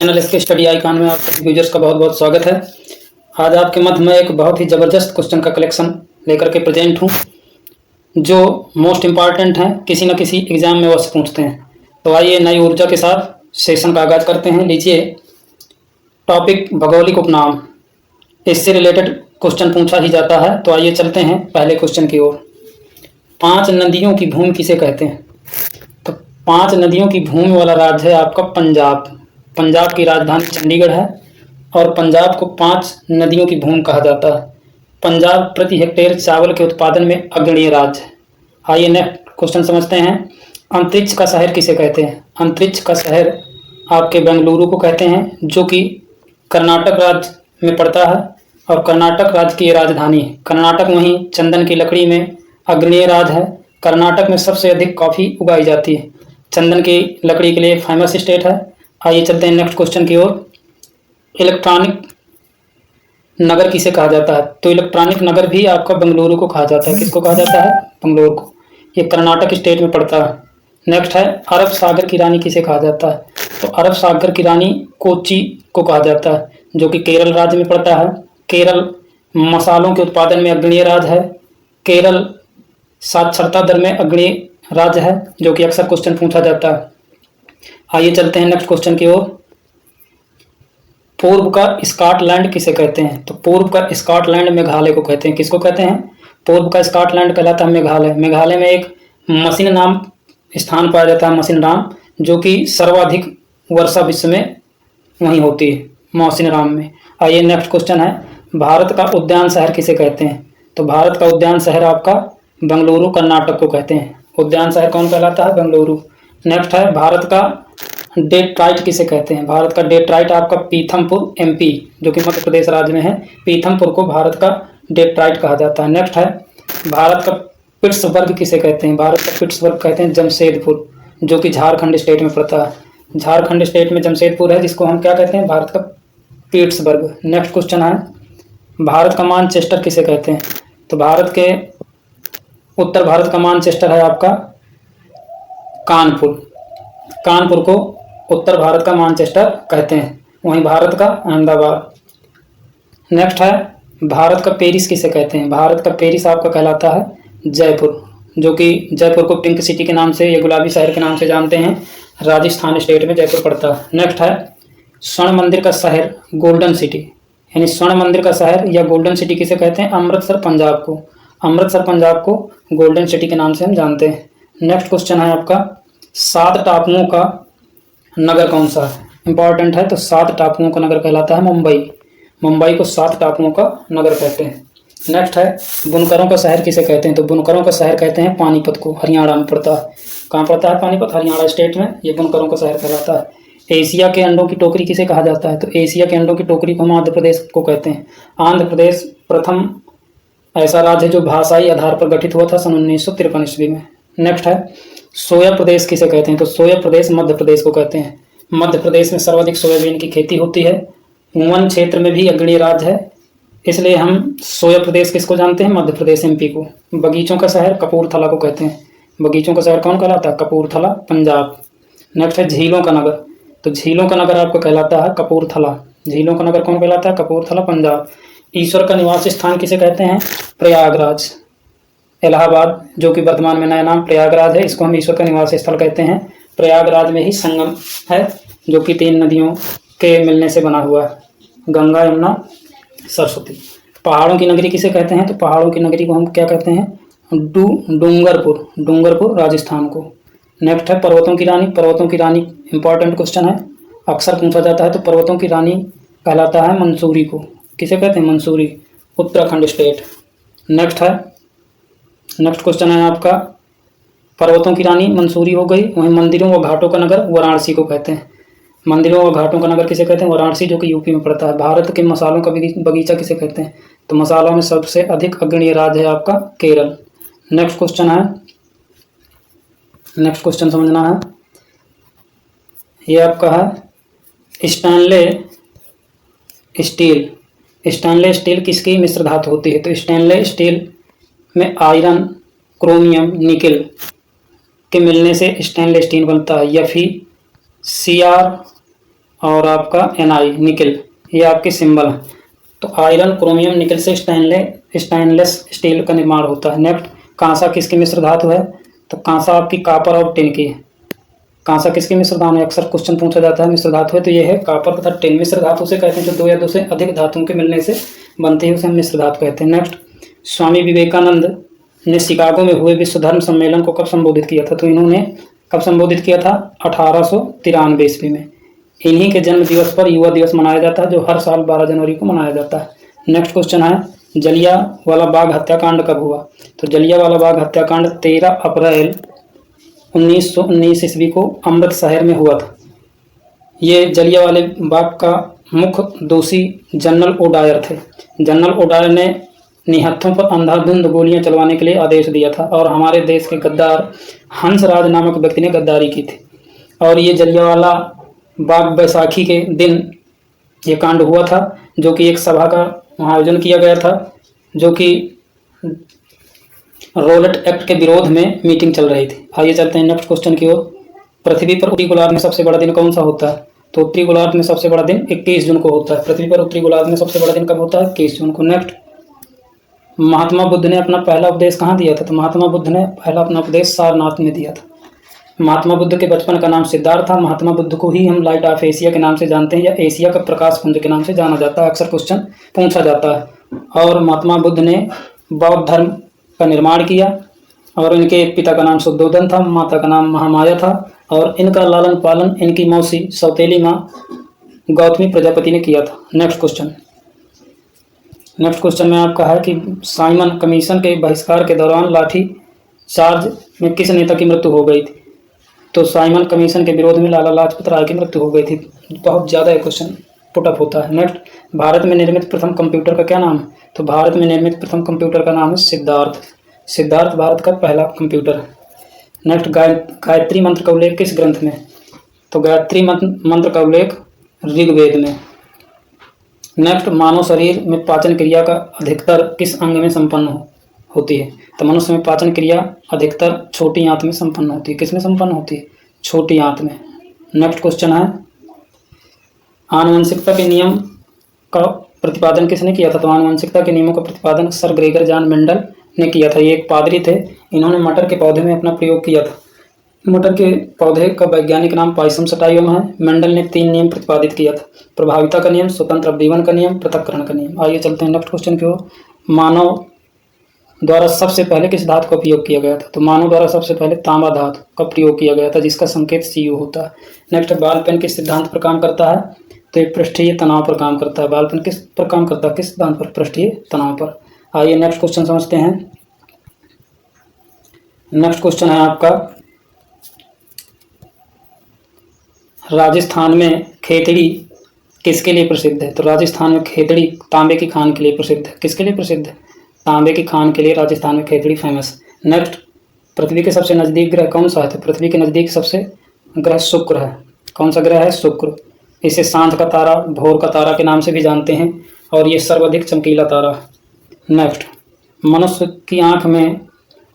Channel इसके study icon में आप सभी यूजर्स का बहुत बहुत स्वागत है। आज आपके मध्य में एक बहुत ही ज़बरदस्त क्वेश्चन का कलेक्शन लेकर के प्रेजेंट हूँ, जो मोस्ट इम्पॉर्टेंट हैं, किसी न किसी एग्जाम में अवश्य पूछते हैं। तो आइए नई ऊर्जा के साथ सेशन का आगाज़ करते हैं। लीजिए टॉपिक भौगोलिक उपनाम, इससे रिलेटेड क्वेश्चन पूछा ही जाता है। तो आइए चलते हैं पहले क्वेश्चन की ओर। 5 नदियों की भूमि किसे कहते हैं? तो 5 नदियों की भूमि वाला राज्य है आपका पंजाब। पंजाब की राजधानी चंडीगढ़ है और पंजाब को 5 नदियों की भूमि कहा जाता है। पंजाब प्रति हेक्टेयर चावल के उत्पादन में अग्रणीय राज्य है। आइए नेक्स्ट क्वेश्चन समझते हैं। अंतरिक्ष का शहर किसे कहते हैं? अंतरिक्ष का शहर आपके बेंगलुरु को कहते हैं, जो कि कर्नाटक राज्य में पड़ता है और कर्नाटक राज्य की राजधानी है। कर्नाटक वहीं चंदन की लकड़ी में अग्रणीय राज्य है। कर्नाटक में सबसे अधिक कॉफ़ी उगाई जाती है। चंदन की लकड़ी के लिए फेमस स्टेट है। आइए चलते हैं नेक्स्ट क्वेश्चन की ओर। इलेक्ट्रॉनिक नगर किसे कहा जाता है? तो इलेक्ट्रॉनिक नगर भी आपका बेंगलुरु को कहा जाता है। किसको कहा जाता है? बेंगलुरु को। ये कर्नाटक स्टेट में पड़ता है। नेक्स्ट है अरब सागर की रानी किसे कहा जाता है? तो अरब सागर की रानी कोची को कहा जाता है, जो कि केरल राज्य में पड़ता है। केरल मसालों के उत्पादन में अग्रणीय राज्य है। केरल साक्षरता दर में अग्रणीय राज्य है, जो कि अक्सर क्वेश्चन पूछा जाता है। आइए चलते हैं नेक्स्ट क्वेश्चन की ओर। पूर्व का स्कॉटलैंड किसे कहते हैं? तो पूर्व का स्कॉटलैंड मेघालय को कहते हैं। किसको कहते हैं? पूर्व का स्कॉटलैंड कहलाता है मेघालय। मेघालय में एक मशीन नाम स्थान पाया जाता है, मशीन राम, जो कि सर्वाधिक वर्षा विश्व में वहीं होती है, मौसिन राम में। आइए नेक्स्ट क्वेश्चन है, भारत का उद्यान शहर किसे कहते हैं? तो भारत का उद्यान शहर आपका बेंगलुरु कर्नाटक को कहते हैं। उद्यान शहर कौन कहलाता है? बेंगलुरु। नेक्स्ट है भारत का डेट्राइट किसे कहते हैं? भारत का डेट्राइट आपका पीथमपुर एमपी, जो कि मध्य प्रदेश राज्य में है, पीथमपुर को भारत का डेट्राइट कहा जाता है। नेक्स्ट है भारत का पिट्सबर्ग किसे कहते हैं? भारत का पिट्सबर्ग कहते हैं जमशेदपुर, जो कि झारखंड स्टेट में पड़ता है। झारखंड स्टेट में जमशेदपुर है, जिसको हम क्या कहते हैं? भारत का पिट्सबर्ग। नेक्स्ट क्वेश्चन है भारत का मानचेस्टर किसे कहते हैं? तो भारत के उत्तर भारत का मानचेस्टर है आपका कानपुर। कानपुर को उत्तर भारत का मानचेस्टर कहते हैं। वहीं भारत का अहमदाबाद। नेक्स्ट है भारत का पेरिस किसे कहते हैं? भारत का पेरिस आपका कहलाता है जयपुर, जो कि जयपुर को पिंक सिटी के नाम से या गुलाबी शहर के नाम से जानते हैं। राजस्थान स्टेट में जयपुर पड़ता है। नेक्स्ट है स्वर्ण मंदिर का शहर गोल्डन सिटी, यानी स्वर्ण मंदिर का शहर या गोल्डन सिटी किसे कहते हैं? अमृतसर पंजाब को। अमृतसर पंजाब को गोल्डन सिटी के नाम से हम जानते हैं। नेक्स्ट क्वेश्चन है आपका 7 टापुओं का नगर कौन सा है? इंपॉर्टेंट है। तो 7 टापुओं का नगर कहलाता है मुंबई। मुंबई को 7 टापुओं का नगर कहते हैं। नेक्स्ट है बुनकरों का शहर किसे कहते हैं? तो बुनकरों का शहर कहते हैं पानीपत को, हरियाणा में पड़ता है। कहाँ पड़ता है पानीपत? हरियाणा स्टेट में। ये बुनकरों का शहर कहलाता है। एशिया के अंडों की टोकरी किसे कहा जाता है? तो एशिया के अंडों की टोकरी को हम आंध्र प्रदेश को कहते हैं। आंध्र प्रदेश प्रथम ऐसा राज्य है जो भाषाई आधार पर गठित हुआ था सन 1953 ईस्वी में। नेक्स्ट है सोया प्रदेश किसे कहते हैं? तो सोया प्रदेश मध्य प्रदेश को कहते हैं। मध्य प्रदेश में सर्वाधिक सोयाबीन की खेती होती है। वन क्षेत्र में भी अग्रणीय राज्य है, इसलिए हम सोया प्रदेश किसको जानते हैं? मध्य प्रदेश एमपी को। बगीचों का शहर कपूरथला को कहते हैं। बगीचों का शहर कौन कहलाता है? कपूरथला पंजाब। नेक्स्ट है झीलों का नगर। तो झीलों का नगर आपको कहलाता है कपूरथला। झीलों का नगर कौन कहलाता है? कपूरथला पंजाब। ईश्वर का निवास स्थान किसे कहते हैं? प्रयागराज। इलाहाबाद, जो कि वर्तमान में नया नाम प्रयागराज है, इसको हम ईश्वर का निवास स्थल कहते हैं। प्रयागराज में ही संगम है, जो कि 3 नदियों के मिलने से बना हुआ है, गंगा यमुना सरस्वती। पहाड़ों की नगरी किसे कहते हैं? तो पहाड़ों की नगरी को हम क्या कहते हैं? डूंगरपुर। डूंगरपुर राजस्थान को। नेक्स्ट है पर्वतों की रानी। पर्वतों की रानी इंपॉर्टेंट क्वेश्चन है, अक्सर पूछा जाता है। तो पर्वतों की रानी कहलाता है मंसूरी को। किसे कहते हैं? Mussoorie, Uttarakhand state. Next question है आपका पर्वतों की रानी मंसूरी हो गई। वहीं मंदिरों व घाटों का नगर वाराणसी को कहते हैं। मंदिरों व घाटों का नगर किसे कहते हैं? वाराणसी, जो कि यूपी में पड़ता है। भारत के मसालों का बगीचा किसे कहते हैं? तो मसालों में सबसे अधिक अग्रणीय राज्य है आपका केरल। नेक्स्ट क्वेश्चन समझना है, ये आपका है स्टेनले स्टील। स्टेनलेस स्टील किसकी मिश्र धातु होती है? तो स्टेनलेस स्टील में आयरन, क्रोमियम, निकेल के मिलने से स्टेनलेस स्टील बनता है। Fe, Cr और आपका Ni निकल, ये आपके सिंबल हैं। तो आयरन, क्रोमियम, निकल से स्टेनलेस स्टील का निर्माण होता है। नेक्स्ट, कांसा किसकी मिश्र धातु है? तो कांसा आपकी कॉपर और टिन की है। कांसा किसकी मिश्र धातु है? अक्सर क्वेश्चन पूछा जाता है मिश्र धातु है, तो ये है कॉपर तथा टिन। मिश्र धातु से कहते हैं जो दो या दो से अधिक धातुओं के मिलने से बनती है, उसे हम मिश्र धातु कहते हैं। नेक्स्ट, स्वामी विवेकानंद ने शिकागो में हुए विश्व धर्म सम्मेलन को कब संबोधित किया था? तो इन्होंने कब संबोधित किया था? 1893 ईस्वी में। इन्हीं के जन्म दिवस पर युवा दिवस मनाया जाता है, जो हर साल 12 जनवरी को मनाया जाता है। नेक्स्ट क्वेश्चन है, जलियांवाला बाग हत्याकांड कब हुआ? तो जलियांवाला बाग हत्याकांड 13 अप्रैल 1919 ईस्वी को अमृतसर में हुआ था। ये जलियांवाले बाग का मुख्य दोषी जनरल ओडायर थे। जनरल ओडायर ने निहत्थों पर अंधाधुंध गोलियां चलवाने के लिए आदेश दिया था और हमारे देश के गद्दार हंसराज नामक व्यक्ति ने गद्दारी की थी। और ये जलियांवाला बाग बैसाखी के दिन ये कांड हुआ था, जो कि एक सभा का आयोजन किया गया था, जो कि रोलेट एक्ट के विरोध में मीटिंग चल रही थी। आइए चलते हैं नेक्स्ट क्वेश्चन की ओर। पृथ्वी पर उत्तरी गोलार्ध में सबसे बड़ा दिन कौन सा होता है? तो उत्तरी गोलार्ध में सबसे बड़ा दिन 21 जून को होता है। पृथ्वी पर उत्तरी गोलार्ध में सबसे बड़ा दिन कब होता है? 21 जून को। नेक्स्ट, महात्मा बुद्ध ने अपना पहला उपदेश कहाँ दिया था? तो महात्मा बुद्ध ने पहला अपना उपदेश सारनाथ में दिया था। महात्मा बुद्ध के बचपन का नाम सिद्धार्थ था। महात्मा बुद्ध को ही हम लाइट ऑफ एशिया के नाम से जानते हैं, या एशिया का प्रकाश पुंज के नाम से जाना जाता है। अक्सर क्वेश्चन पूछा जाता है। और महात्मा बुद्ध ने बौद्ध धर्म का निर्माण किया, और इनके पिता का नाम शुद्धोधन था, माता का नाम महामाया था, और इनका लालन पालन इनकी मौसी सौतेली माँ गौतमी प्रजापति ने किया था। नेक्स्ट क्वेश्चन में आपका है कि साइमन कमीशन के बहिष्कार के दौरान लाठी चार्ज में किस नेता की मृत्यु हो गई थी? तो साइमन कमीशन के विरोध में लाला लाजपत राय की मृत्यु हो गई थी। बहुत ज़्यादा क्वेश्चन पुटअप होता है। नेक्स्ट, भारत में निर्मित प्रथम कंप्यूटर का क्या नाम है? तो भारत में निर्मित प्रथम कंप्यूटर का नाम है सिद्धार्थ। सिद्धार्थ भारत का पहला कंप्यूटर है। नेक्स्ट, गायत्री मंत्र का उल्लेख किस ग्रंथ में? तो गायत्री मंत्र का उल्लेख ऋग्वेद में। नेक्स्ट, मानव शरीर में पाचन क्रिया का अधिकतर किस अंग में संपन्न होती है? तो मनुष्य में पाचन क्रिया अधिकतर छोटी आंत में संपन्न होती है। किस में संपन्न होती है? छोटी आंत में। नेक्स्ट क्वेश्चन है, आनुवंशिकता के नियम का प्रतिपादन किसने किया था? तो आनुवंशिकता के नियमों का प्रतिपादन सर ग्रेगर जॉन मेंडल ने किया था। ये एक पादरी थे, इन्होंने मटर के पौधे में अपना प्रयोग किया था। मटर के पौधे का वैज्ञानिक नाम पाइसम सटाइवम है। मेंडल ने 3 नियम प्रतिपादित किया था, प्रभाविता का नियम, स्वतंत्र अवयवन का नियम, पृथक्करण का नियम। आइए चलते हैं नेक्स्ट क्वेश्चन की ओर। मानव द्वारा सबसे पहले किस धातु का उपयोग किया गया था? तो मानव द्वारा सबसे पहले तांबा धातु का प्रयोग किया गया था, जिसका संकेत Cu होता है। नेक्स्ट, बॉल पेन किस सिद्धांत पर काम करता है? तो ये पृष्ठीय तनाव पर काम करता है। बॉल पेन किस पर काम करता है? किस सिद्धांत पर? पृष्ठीय तनाव पर। आइए नेक्स्ट क्वेश्चन समझते हैं। नेक्स्ट क्वेश्चन है आपका, राजस्थान में खेतड़ी किसके लिए प्रसिद्ध है? तो राजस्थान में खेतड़ी तांबे की खान के लिए प्रसिद्ध है। किसके लिए प्रसिद्ध है? तांबे की खान के लिए राजस्थान में खेतड़ी फेमस। नेक्स्ट, पृथ्वी के सबसे नज़दीक ग्रह कौन सा है? तो पृथ्वी के नज़दीक सबसे ग्रह शुक्र है। कौन सा ग्रह है? शुक्र। इसे सांझ का तारा, भोर का तारा के नाम से भी जानते हैं, और ये सर्वाधिक चमकीला तारा है। नेक्स्ट, मनुष्य की आँख में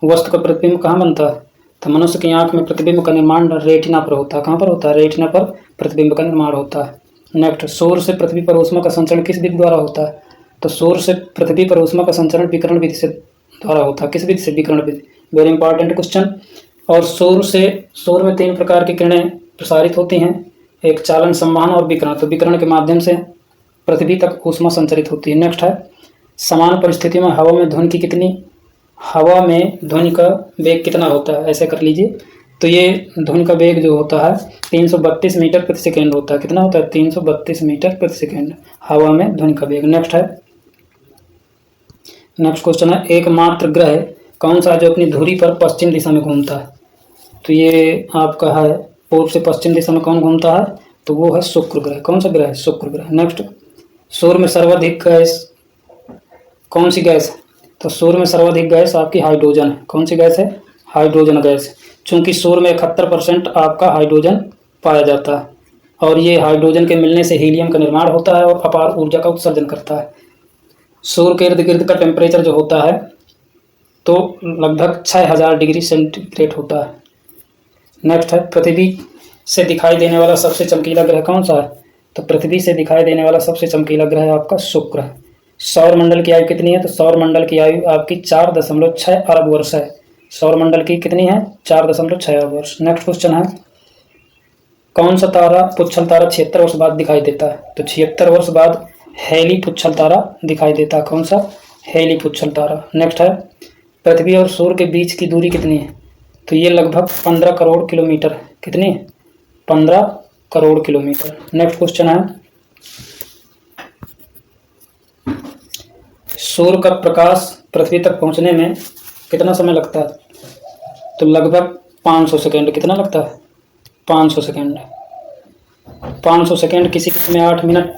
वस्तु का प्रतिबिंब कहाँ बनता है? तो मनुष्य की आँख में प्रतिबिंब का निर्माण रेटिना पर होता है। कहाँ पर होता है? रेटिना पर प्रतिबिंब का निर्माण होता है। नेक्स्ट, सूर्य से पृथ्वी पर ऊष्मा का संचरण किस विधि द्वारा होता है? तो सूर्य से पृथ्वी पर ऊष्मा का संचरण विकिरण विधि से द्वारा होता है। किस विधि से? विकिरण विधि। Very important question. और सूर्य में 3 प्रकार की किरणें प्रसारित होती हैं, एक चालन, संवहन और विकिरण। तो विकिरण के माध्यम से पृथ्वी तक ऊष्मा संचरित होती है। नेक्स्ट है, समान परिस्थितियों में हवा में ध्वनि का वेग कितना होता है? ऐसे कर लीजिए। तो ये ध्वनि का वेग जो होता है 332 मीटर प्रति सेकेंड होता है। कितना होता है? 332 मीटर प्रति सेकेंड हवा में ध्वनि का वेग। नेक्स्ट क्वेश्चन है, एकमात्र ग्रह कौन सा है जो अपनी धुरी पर पश्चिम दिशा में घूमता है? तो ये आपका है पूर्व से पश्चिम दिशा में कौन घूमता है? तो वो है शुक्र ग्रह। कौन सा ग्रह है? शुक्र ग्रह। नेक्स्ट, सूर्य में सर्वाधिक गैस कौन सी गैस है? तो सूर्य में सर्वाधिक गैस आपकी हाइड्रोजन है। कौन सी गैस है? Hydrogen gas. चूंकि सूर्य में 71% आपका हाइड्रोजन पाया जाता है, और ये हाइड्रोजन के मिलने से हीलियम का निर्माण होता है और अपार ऊर्जा का उत्सर्जन करता है। सूर्य के इर्द गिर्द का टेम्परेचर जो होता है तो लगभग 6000 डिग्री सेंटीग्रेड होता है। नेक्स्ट है, पृथ्वी से दिखाई देने वाला सबसे चमकीला ग्रह कौन सा है? तो पृथ्वी से दिखाई देने वाला सबसे चमकीला ग्रह है आपका शुक्र है। सौर मंडल की आयु कितनी है? तो सौर मंडल की आयु आपकी 4.6 अरब वर्ष है। सौर मंडल की कितनी है? 4.6 अरब वर्ष। नेक्स्ट क्वेश्चन है, कौन सा तारा पुच्छल तारा 76 वर्ष बाद दिखाई देता है? तो 76 वर्ष बाद हेली पुच्छल तारा दिखाई देता है। कौन सा? हेली पुच्छल तारा। नेक्स्ट है, पृथ्वी और सूर्य के बीच की दूरी कितनी है? तो ये लगभग 15 करोड़ किलोमीटर है। कितनी? 15 करोड़ किलोमीटर। नेक्स्ट क्वेश्चन है, सूर्य का प्रकाश पृथ्वी तक पहुंचने में कितना समय लगता है? तो लगभग 500 सेकेंड। कितना लगता है? 500 सेकेंड। 500 सेकेंड किसी में 8 मिनट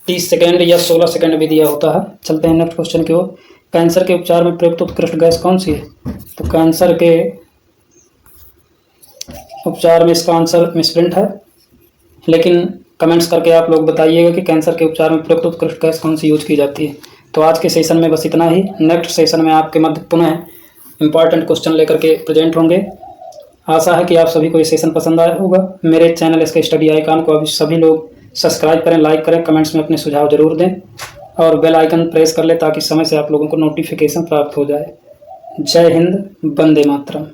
30 सेकेंड या 16 सेकेंड भी दिया होता है। चलते हैं नेक्स्ट क्वेश्चन की ओर। कैंसर के उपचार में प्रयुक्त उत्कृष्ट गैस कौन सी है? तो कैंसर के उपचार में इसका आंसर मिसप्रिंट है, लेकिन कमेंट्स करके आप लोग बताइएगा कि कैंसर के उपचार में प्रयुक्त उत्कृष्ट गैस कौन सी यूज की जाती है। तो आज के सेशन में बस इतना ही। नेक्स्ट सेशन में आपके मध्य पुनः इंपॉर्टेंट क्वेश्चन लेकर के प्रेजेंट होंगे। आशा है कि आप सभी को ये सेशन पसंद आया होगा। मेरे चैनल इसके स्टडी आइकन को अभी सभी लोग सब्सक्राइब करें, लाइक करें, कमेंट्स में अपने सुझाव जरूर दें और बेल आइकन प्रेस कर लें ताकि समय से आप लोगों को नोटिफिकेशन प्राप्त हो जाए। जय हिंद, वंदे मातरम।